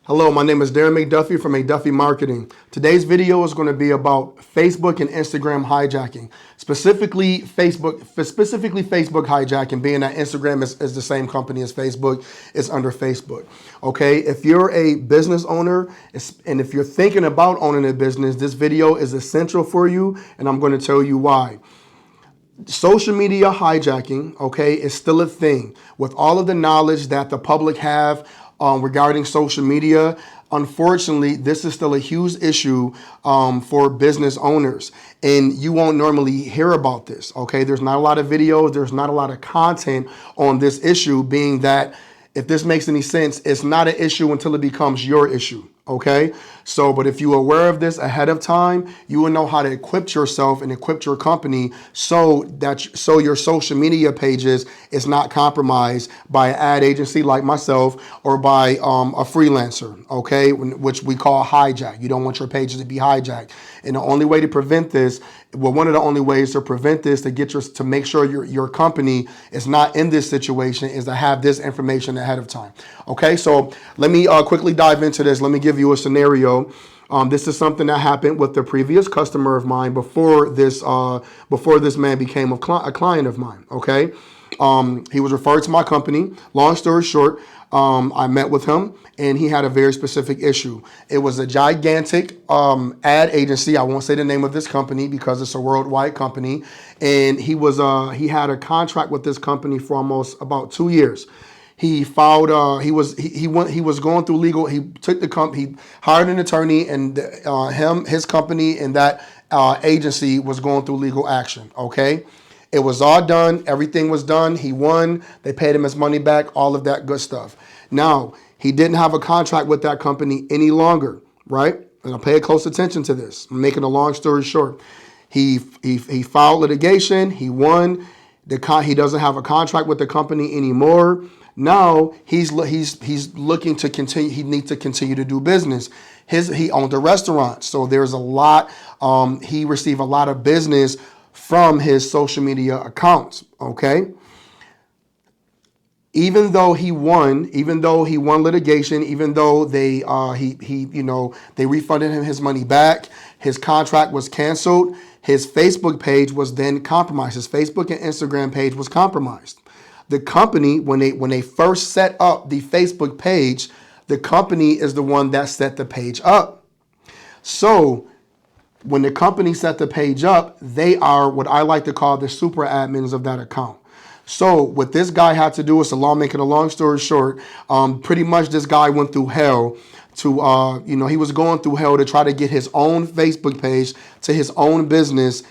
Hello, my name is Darren McDuffie from McDuffie Marketing. Today's video is going to be about Facebook and Instagram hijacking. Specifically Facebook hijacking, being that Instagram is the same company as Facebook, it's under Facebook. Okay, if you're a business owner and if you're thinking about owning a business, this video is essential for you, and I'm going to tell you why. Social media hijacking, okay, is still a thing. With all of the knowledge that the public have regarding social media, unfortunately, this is still a huge issue for business owners. And you won't normally hear about this, okay? There's not a lot of videos, there's not a lot of content on this issue, being that, if this makes any sense, it's not an issue until it becomes your issue. Okay, so but if you're aware of this ahead of time, you will know how to equip yourself and equip your company so your social media pages is not compromised by an ad agency like myself or by a freelancer. Okay, which we call hijack. You don't want your pages to be hijacked, and the only way to prevent this, well, one of the only ways to prevent this, to make sure your company is not in this situation, is to have this information ahead of time. Okay, so let me quickly dive into this. Let me give you a scenario. This is something that happened with the previous customer of mine before this man became a client of mine. Okay, he was referred to my company. Long story short, I met with him and he had a very specific issue. It was a gigantic ad agency. I won't say the name of this company because it's a worldwide company, and he had a contract with this company for almost about 2 years. He filed. He was going through legal. He took the company. He hired an attorney, and his company, and that agency was going through legal action. Okay, it was all done. Everything was done. He won. They paid him his money back. All of that good stuff. Now he didn't have a contract with that company any longer. Right? And I'll pay close attention to this. I'm making a long story short. He filed litigation. He won. He doesn't have a contract with the company anymore. Now he's looking to continue. He needs to continue to do business. He owned a restaurant, so there's a lot. He received a lot of business from his social media accounts. Okay. Even though he won litigation, even though they refunded him his money back, his contract was canceled. His Facebook page was then compromised. His Facebook and Instagram page was compromised. The company, when they first set up the Facebook page, the company is the one that set the page up. So when the company set the page up, they are what I like to call the super admins of that account. So what this guy had to do is, making a long story short, pretty much this guy went through hell he was going through hell to try to get his own Facebook page to his own business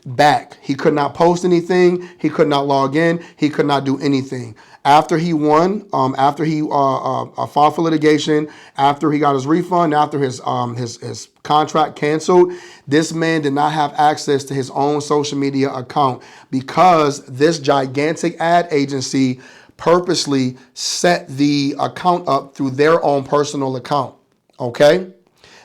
back. He could not post anything. He could not log in. He could not do anything. After he won, after he filed for litigation, after he got his refund, after his contract canceled, this man did not have access to his own social media account because this gigantic ad agency purposely set the account up through their own personal account. Okay?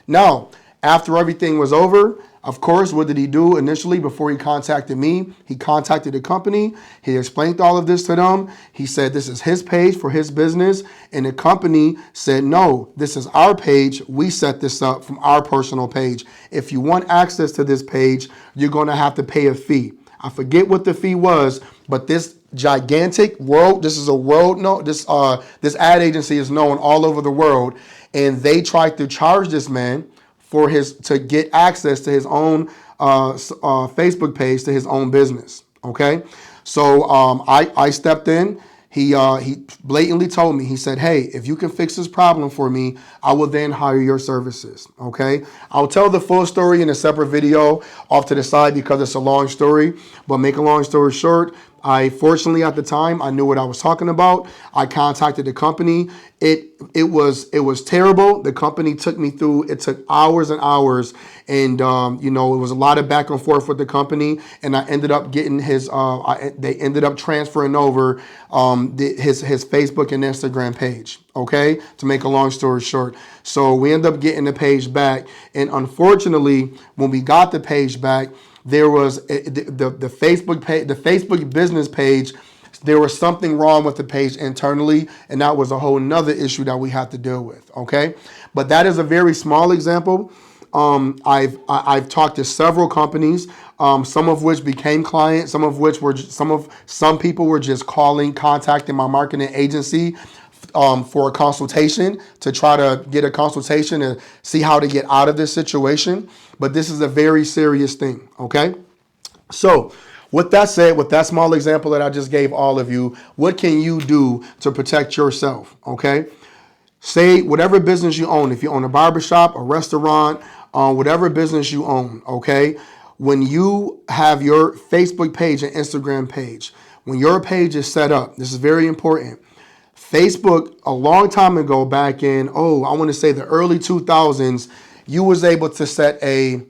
Now, after everything was over, of course, what did he do initially before he contacted me? He contacted the company. He explained all of this to them. He said this is his page for his business. And the company said, no, this is our page. We set this up from our personal page. If you want access to this page, you're going to have to pay a fee. I forget what the fee was, but this gigantic this ad agency is known all over the world, and they tried to charge this man to get access to his own Facebook page, to his own business. Okay, so I stepped in. He blatantly told me, he said, hey, if you can fix this problem for me, I will then hire your services. Okay, I'll tell the full story in a separate video off to the side because it's a long story, but make a long story short, fortunately at the time, I knew what I was talking about. I contacted the company. It was terrible. The company took me through. It took hours and hours, and it was a lot of back and forth with the company. And I ended up getting they ended up transferring over his Facebook and Instagram page. Okay, to make a long story short, so we ended up getting the page back, and unfortunately, when we got the page back, there was the Facebook page, the Facebook business page there was something wrong with the page internally, and that was a whole nother issue that we had to deal with. Okay, but that is a very small example. I've talked to several companies, some of which became clients, some of which were some people were just contacting my marketing agency for a consultation, to try to get a consultation and see how to get out of this situation. But this is a very serious thing. Okay, so with that said, with that small example that I just gave all of you, what can you do to protect yourself? Okay, say whatever business you own, if you own a barbershop, a restaurant, whatever business you own, okay? When you have your Facebook page and Instagram page, when your page is set up, this is very important. Facebook, a long time ago, back in, I want to say the early 2000s, you was able to set a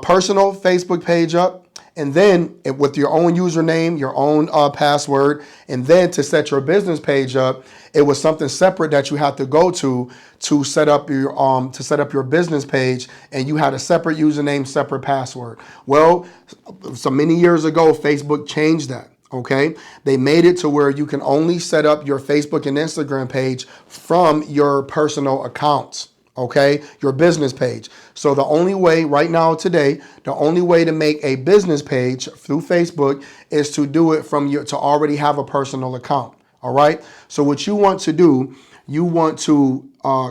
personal Facebook page up, and then with your own username, your own password, and then to set your business page up, it was something separate that you had to go to set up your business page, and you had a separate username, separate password. Well, so many years ago, Facebook changed that. Okay, they made it to where you can only set up your Facebook and Instagram page from your personal accounts. Okay, your business page. So the only way right now today, the only way to make a business page through Facebook is to do it to already have a personal account. All right. So what you want to do, you want to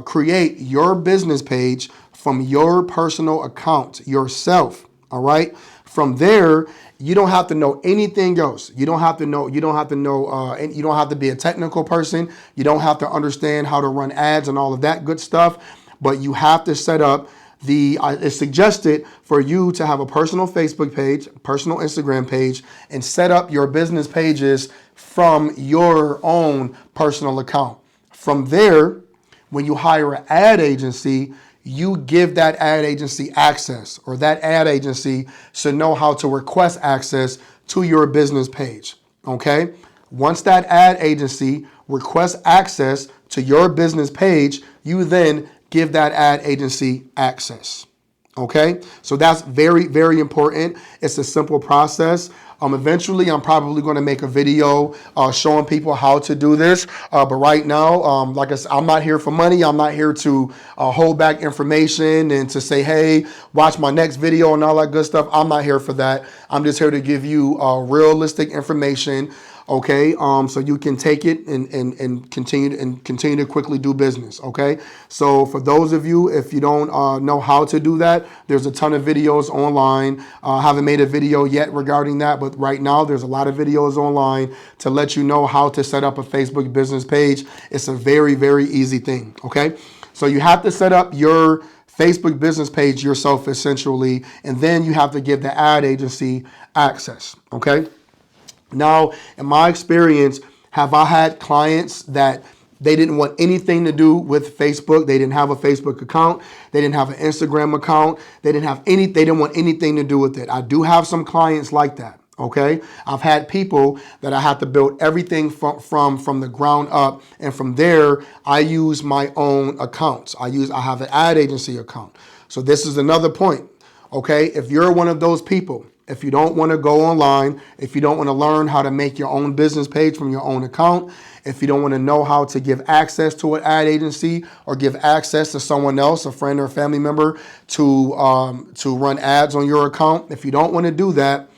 create your business page from your personal account yourself. All right. From there, you don't have to know anything else. You don't have to be a technical person. You don't have to understand how to run ads and all of that good stuff. But you have to set up it's suggested for you to have a personal Facebook page, personal Instagram page, and set up your business pages from your own personal account. From there, when you hire an ad agency, you give that ad agency access, or that ad agency should know how to request access to your business page. Okay? Once that ad agency requests access to your business page, you then give that ad agency access. Okay? So that's very, very important. It's a simple process. Eventually, I'm probably going to make a video showing people how to do this. But right now, like I said, I'm not here for money. I'm not here to hold back information and to say, hey, watch my next video and all that good stuff. I'm not here for that. I'm just here to give you realistic information. Okay, so you can take it and continue to quickly do business. Okay, so for those of you, if you don't know how to do that, there's a ton of videos online. I haven't made a video yet regarding that, but right now there's a lot of videos online to let you know how to set up a Facebook business page. It's a very, very easy thing. Okay, so you have to set up your Facebook business page yourself essentially, and then you have to give the ad agency access. Okay. Now, in my experience, have I had clients that they didn't want anything to do with Facebook? They didn't have a Facebook account. They didn't have an Instagram account. They didn't want anything to do with it. I do have some clients like that. Okay. I've had people that I had to build everything from the ground up. And from there, I use my own accounts. I have an ad agency account. So this is another point. Okay. If you're one of those people, if you don't want to go online, if you don't want to learn how to make your own business page from your own account, if you don't want to know how to give access to an ad agency or give access to someone else, a friend or a family member, to run ads on your account, if you don't want to do that,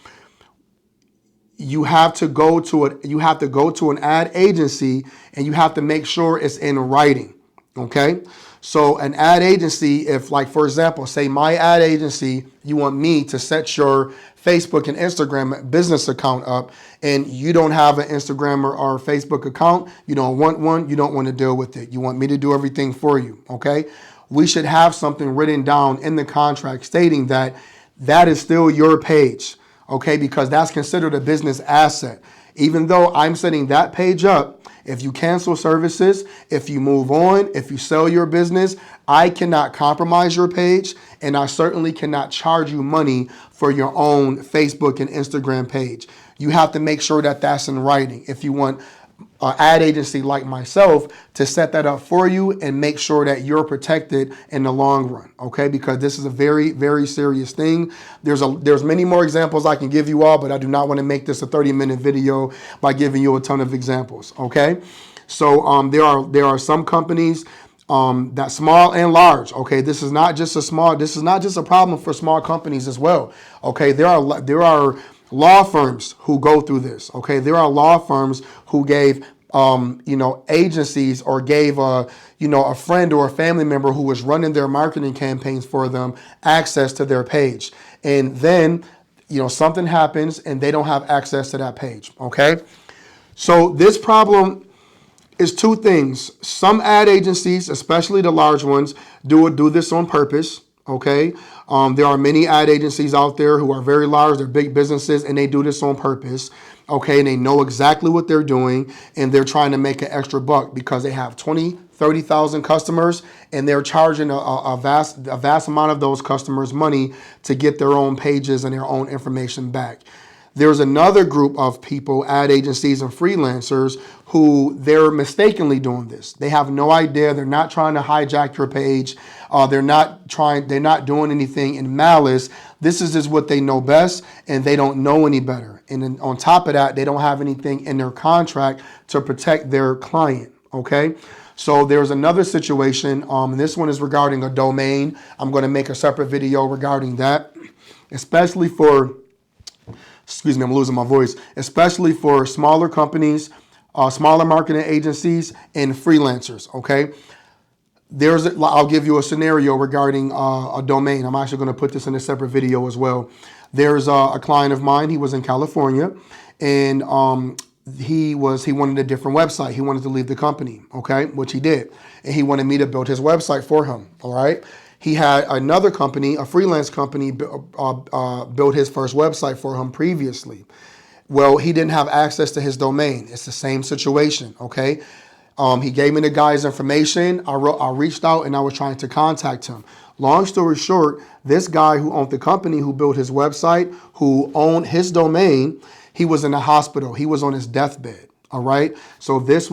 you have to go to an ad agency, and you have to make sure it's in writing. Okay. So an ad agency, if like, for example, say my ad agency, you want me to set your Facebook and Instagram business account up, and you don't have an Instagram or Facebook account, you don't want one, you don't want to deal with it. You want me to do everything for you. Okay. We should have something written down in the contract stating that that is still your page. Okay. Because that's considered a business asset. Even though I'm setting that page up, if you cancel services, if you move on, if you sell your business, I cannot compromise your page, and I certainly cannot charge you money for your own Facebook and Instagram page. You have to make sure that that's in writing. If you want ad agency like myself to set that up for you and make sure that you're protected in the long run, okay? Because this is a very, very serious thing. There's many more examples I can give you all, but I do not want to make this a 30-minute video by giving you a ton of examples, okay? So there are some companies that small and large, okay? This is not just a problem for small companies as well, okay? There are law firms who go through this, okay? There are law firms who gave agencies or gave a friend or a family member who was running their marketing campaigns for them access to their page. And then, something happens and they don't have access to that page, okay? So this problem is two things. Some ad agencies, especially the large ones, do this on purpose, okay? There are many ad agencies out there who are very large, they're big businesses, and they do this on purpose, okay? And they know exactly what they're doing, and they're trying to make an extra buck because they have 20, 30,000 customers, and they're charging a vast amount of those customers money to get their own pages and their own information back. There's another group of people, ad agencies and freelancers, who they're mistakenly doing this. They have no idea. They're not trying to hijack your page. They're not doing anything in malice. This is just what they know best, and they don't know any better. And then on top of that, they don't have anything in their contract to protect their client, okay? So there's another situation. This one is regarding a domain. I'm going to make a separate video regarding that, especially for... Excuse me, I'm losing my voice. Especially for smaller companies, smaller marketing agencies, and freelancers, okay? I'll give you a scenario regarding a domain. I'm actually going to put this in a separate video as well. There's a client of mine. He was in California, and he wanted a different website. He wanted to leave the company, okay, which he did. And he wanted me to build his website for him, all right? He had another company, a freelance company, built his first website for him previously. Well, he didn't have access to his domain. It's the same situation, okay? He gave me the guy's information. I reached out and I was trying to contact him. Long story short, this guy who owned the company, who built his website, who owned his domain, he was in the hospital. He was on his deathbed. All right. So this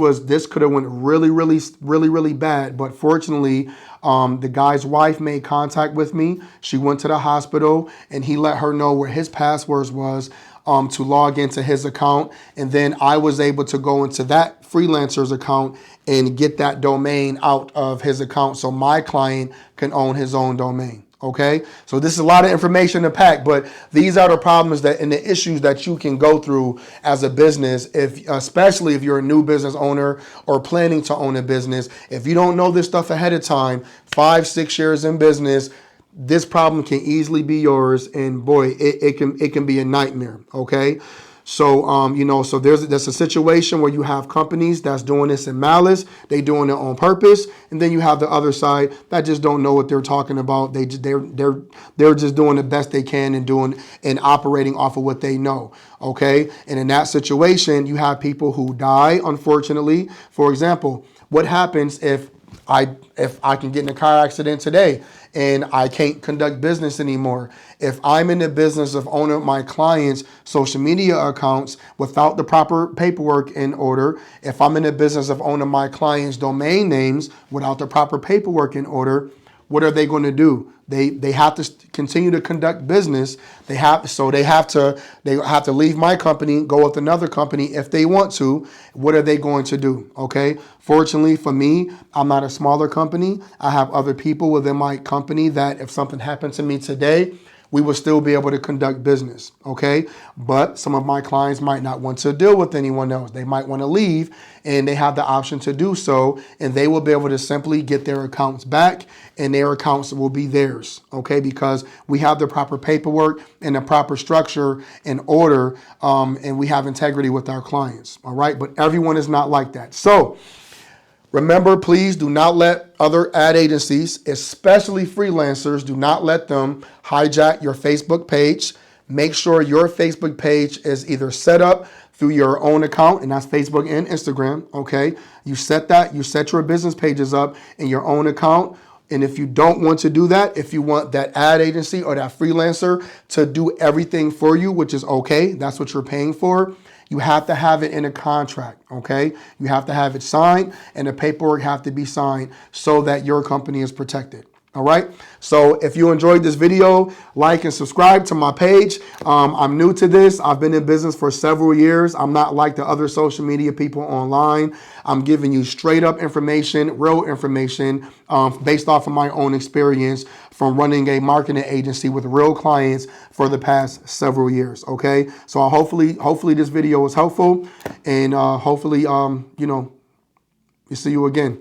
could have went really, really, really, really bad. But fortunately, the guy's wife made contact with me. She went to the hospital and he let her know where his passwords was to log into his account. And then I was able to go into that freelancer's account and get that domain out of his account so my client can own his own domain. Okay, so this is a lot of information to pack, but these are the problems and the issues that you can go through as a business, especially if you're a new business owner or planning to own a business. If you don't know this stuff ahead of time, 5-6 years in business, this problem can easily be yours, and boy, it can be a nightmare. Okay. So, so there's a situation where you have companies that's doing this in malice. They doing it on purpose. And then you have the other side that just don't know what they're talking about. They're just doing the best they can and operating off of what they know. Okay. And in that situation, you have people who die, unfortunately. For example, what happens if I can get in a car accident today and I can't conduct business anymore? If I'm in the business of owning my clients' social media accounts without the proper paperwork in order, if I'm in the business of owning my clients' domain names without the proper paperwork in order, what are they going to do? They have to continue to conduct business. They have to leave my company, go with another company if they want to. What are they going to do? Okay. Fortunately for me, I'm not a smaller company. I have other people within my company that if something happened to me today, we will still be able to conduct business, okay? But some of my clients might not want to deal with anyone else. They might want to leave, and they have the option to do so, and they will be able to simply get their accounts back, and their accounts will be theirs, okay? Because we have the proper paperwork and the proper structure in order, and we have integrity with our clients, all right? But everyone is not like that. So remember, please do not let other ad agencies, especially freelancers, do not let them hijack your Facebook page. Make sure your Facebook page is either set up through your own account, and that's Facebook and Instagram, okay? You set your business pages up in your own account. And if you don't want to do that, if you want that ad agency or that freelancer to do everything for you, which is okay, that's what you're paying for, You have to have it in a contract, okay? You have to have it signed, and the paperwork have to be signed so that your company is protected. All right. So if you enjoyed this video, like and subscribe to my page. I'm new to this. I've been in business for several years. I'm not like the other social media people online. I'm giving you straight up information, real information, based off of my own experience from running a marketing agency with real clients for the past several years. Okay. So hopefully this video was helpful, and hopefully, we see you again.